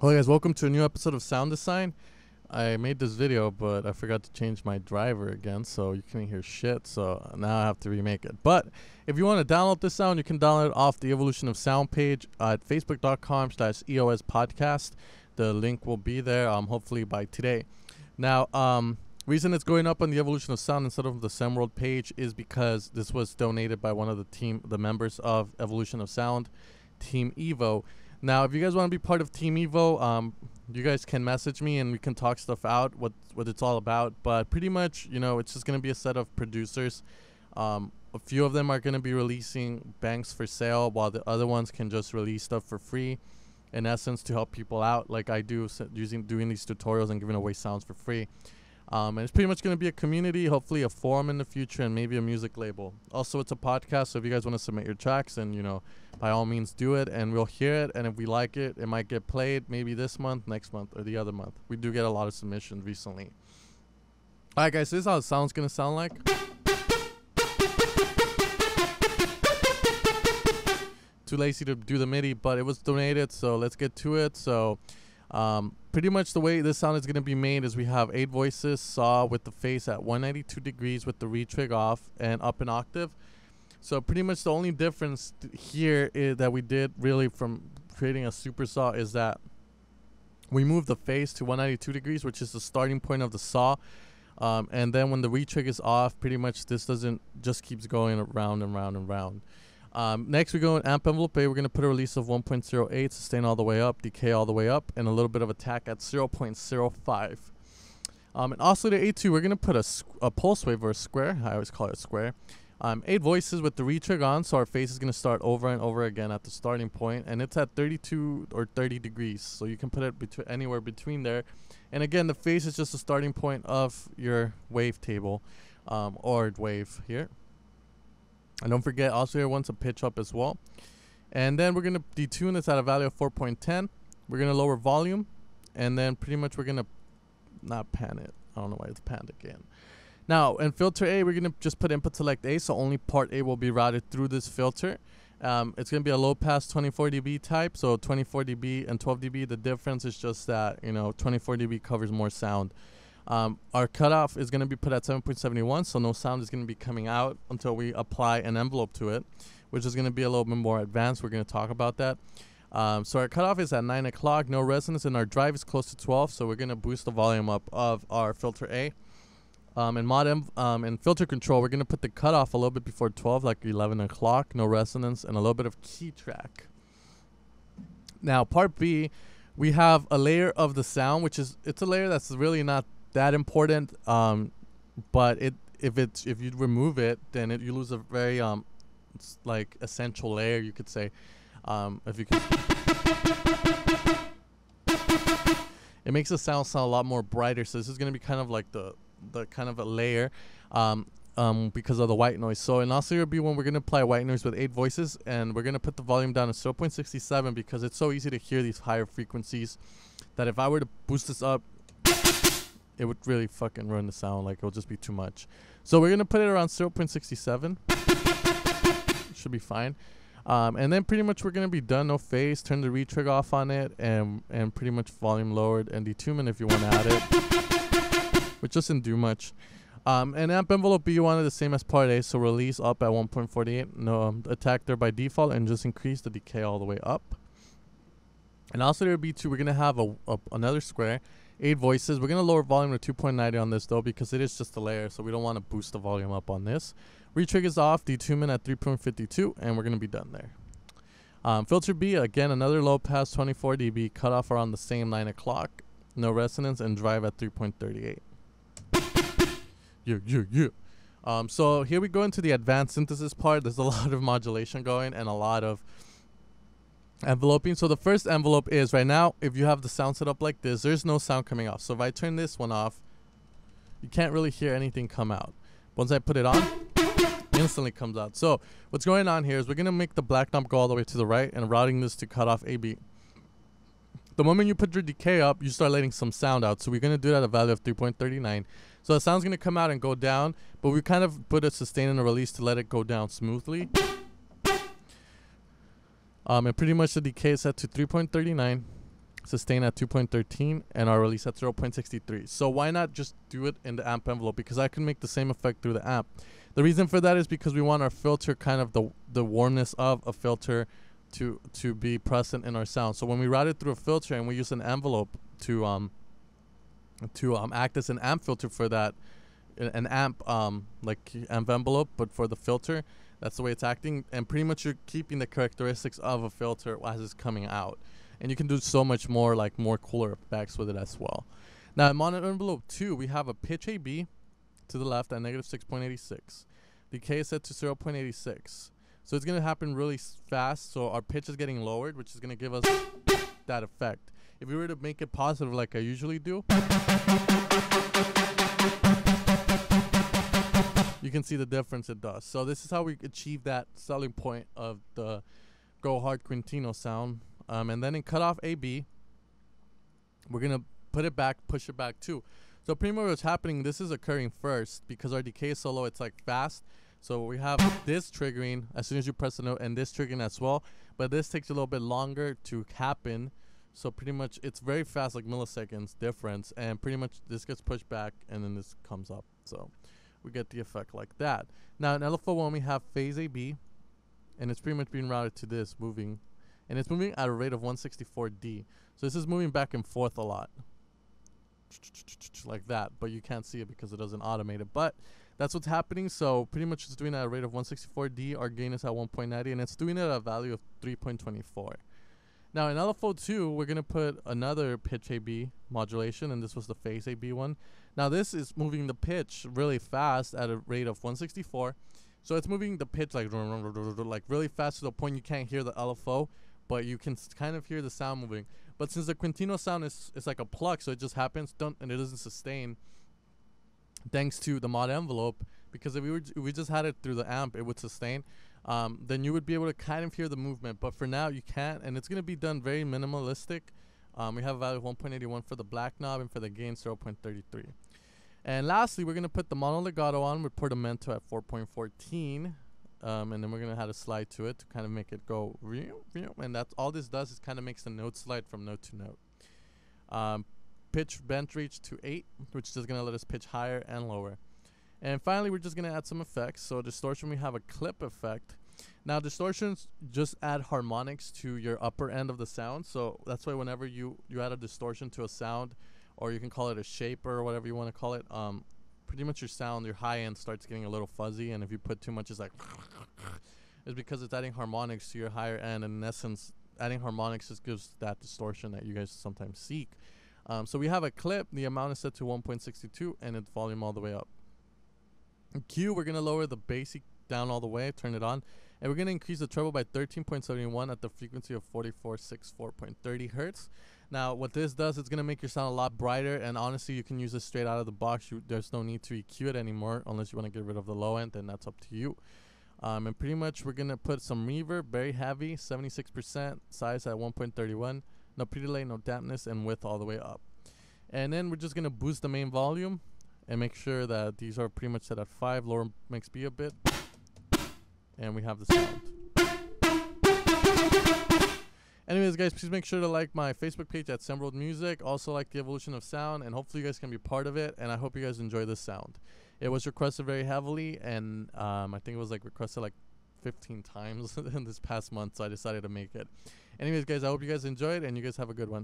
Hello guys, welcome to a new episode of Sound Design. I made this video, but I forgot to change my driver again, so you can't hear shit, so now I have to remake it. But if you want to download this sound, you can download it off the Evolution of Sound page at facebook.com/EOS podcast. The link will be there, hopefully by today. Now, reason it's going up on the Evolution of Sound instead of the SemWorld page is because this was donated by one of the members of Evolution of Sound, Team Evo. Now, if you guys want to be part of Team Evo, you guys can message me and we can talk stuff out, what it's all about. But pretty much, you know, it's just going to be a set of producers. A few of them are going to be releasing banks for sale, while the other ones can just release stuff for free, in essence, to help people out, like I do, doing these tutorials and giving away sounds for free. And it's pretty much going to be a community, hopefully a forum in the future, and maybe a music label. Also, it's a podcast, so if you guys want to submit your tracks, then, you know, by all means do it, and we'll hear it. And if we like it, it might get played maybe this month, next month, or the other month. We do get a lot of submissions recently. Alright guys, this is how the sound's going to sound like. Too lazy to do the MIDI, but it was donated, so let's get to it. So pretty much the way this sound is going to be made is we have 8 voices, saw with the face at 192 degrees with the retrig off and up an octave. So pretty much the only difference here is that we did really from creating a super saw is that we moved the face to 192 degrees, which is the starting point of the saw. And then when the retrig is off, pretty much this just keeps going around and round and round. Next we go in amp envelope A. We're going to put a release of 1.08, sustain all the way up, decay all the way up, and a little bit of attack at 0.05. And oscillator A2, we're going to put a pulse wave or a square. I always call it a square. 8 voices with the retrig on, so our face is going to start over and over again at the starting point, and it's at 32 or 30 degrees, so you can put it anywhere between there. And again, the face is just the starting point of your wave table, or wave here. And don't forget, oscillator wants a pitch up as well. And then we're going to detune this at a value of 4.10. We're going to lower volume, and then pretty much we're going to not pan it. I don't know why it's panned again. Now, in filter A, we're going to just put input select A, so only part A will be routed through this filter. It's going to be a low pass 24 dB type, so 24 dB and 12 dB. The difference is just that, you know, 24 dB covers more sound. Our cutoff is going to be put at 7.71, so no sound is going to be coming out until we apply an envelope to it, which is going to be a little bit more advanced. We're going to talk about that. So our cutoff is at 9 o'clock, no resonance, and our drive is close to 12, so we're going to boost the volume up of our filter A. In filter control, we're going to put the cutoff a little bit before 12, like 11 o'clock, no resonance, and a little bit of key track. Now, part B, we have a layer of the sound, it's a layer that's really not that important, but if you remove it, then you lose a very like essential layer, you could say. If you can, it makes the sound a lot more brighter. So this is going to be kind of like the kind of a layer because of the white noise. So in oscillator B1, we're going to apply white noise with 8 voices, and we're going to put the volume down to 0.67 because it's so easy to hear these higher frequencies that if I were to boost this up, it would really fucking ruin the sound. Like, it'll just be too much. So we're going to put it around 0.67. Should be fine. And then pretty much we're going to be done. No phase. Turn the retrig off on it, and pretty much volume lowered, and detunement if you want to add it, which doesn't do much. And amp envelope B, you wanted the same as part A, so release up at 1.48. No attack there by default, and just increase the decay all the way up. And oscillator B2, we're going to have another square, 8 voices. We're going to lower volume to 2.90 on this, though, because it is just a layer, so we don't want to boost the volume up on this. Retrig is off, detunement at 3.52, and we're going to be done there. Filter B, again, another low pass, 24 dB, cutoff around the same 9 o'clock, no resonance, and drive at 3.38. So here we go into the advanced synthesis part. There's a lot of modulation going and a lot of enveloping. So the first envelope is right now, if you have the sound set up like this, there's no sound coming off. So if I turn this one off, you can't really hear anything come out. Once I put it on, it instantly comes out. So what's going on here is we're going to make the black knob go all the way to the right and routing this to cut off AB. The moment you put your decay up, you start letting some sound out. So we're going to do that at a value of 3.39. So the sound's going to come out and go down, but we kind of put a sustain and a release to let it go down smoothly. And pretty much the decay is set to 3.39. sustain at 2.13, and our release at 0.63. So why not just do it in the amp envelope? Because I can make the same effect through the amp. The reason for that is because we want our filter, kind of the warmness of a filter, to be present in our sound. So when we route it through a filter and we use an envelope to act as an amp filter for that, an amp like amp envelope, but for the filter, that's the way it's acting. And pretty much you're keeping the characteristics of a filter as it's coming out, and you can do so much more, like more cooler effects with it as well. Now in mono envelope 2, we have a pitch AB to the left at negative 6.86. Decay is set to 0.86. So it's going to happen really fast. So our pitch is getting lowered, which is going to give us that effect. If we were to make it positive like I usually do, you can see the difference it does. So this is how we achieve that selling point of the Go Hard Quintino sound. And then in cutoff AB, we're going to put it back, push it back too. So pretty much what's happening, this is occurring first because our decay is so low, it's like fast. So we have this triggering as soon as you press the note, and this triggering as well. But this takes a little bit longer to happen. So pretty much it's very fast, like milliseconds difference. And pretty much this gets pushed back and then this comes up. So we get the effect like that. Now in LFO1 we have phase AB, and it's pretty much being routed to this moving. And it's moving at a rate of 164D. So this is moving back and forth a lot. Like that. But you can't see it because it doesn't automate it. But that's what's happening. So pretty much it's doing it at a rate of 164D. Our gain is at 1.90, and it's doing it at a value of 3.24. Now in LFO2, we're going to put another pitch AB modulation, and this was the phase AB one. Now this is moving the pitch really fast at a rate of 164. So it's moving the pitch like really fast to the point you can't hear the LFO, but you can kind of hear the sound moving. But since the Quintino sound is like a pluck, so it just happens, and it doesn't sustain, thanks to the mod envelope, because if we just had it through the amp, it would sustain. Then you would be able to kind of hear the movement. But for now, you can't, and it's going to be done very minimalistic. We have a value of 1.81 for the black knob, and for the gain, 0.33. And lastly, we're going to put the mono legato on with portamento at 4.14. And then we're going to add a slide to it to kind of make it go. And that's all this does is kind of makes the note slide from note to note. Pitch bend reach to 8, which is going to let us pitch higher and lower. And finally, we're just going to add some effects. So distortion, we have a clip effect. Now distortions just add harmonics to your upper end of the sound. So that's why whenever you add a distortion to a sound, or you can call it a shaper or whatever you want to call it, pretty much your sound, your high end starts getting a little fuzzy. And if you put too much, it's like, it's because it's adding harmonics to your higher end. And in essence, adding harmonics just gives that distortion that you guys sometimes seek. So we have a clip. The amount is set to 1.62, and its volume all the way up. In Q, we're going to lower the basic down all the way, turn it on, and we're going to increase the treble by 13.71 at the frequency of 4464.30 hertz. Now, what this does, it's going to make your sound a lot brighter, and honestly, you can use this straight out of the box. There's no need to EQ it anymore, unless you want to get rid of the low end, then that's up to you. And pretty much, we're going to put some reverb, very heavy, 76%, size at 1.31, no pre-delay, no dampness, and width all the way up. And then we're just going to boost the main volume and make sure that these are pretty much set at 5, lower mix B a bit, and we have the sound. Anyways, guys, please make sure to like my Facebook page at Semworld Music. Also like the evolution of sound, and hopefully you guys can be part of it, and I hope you guys enjoy this sound. It was requested very heavily, and I think it was like requested like 15 times in this past month, so I decided to make it. Anyways, guys, I hope you guys enjoyed, and you guys have a good one.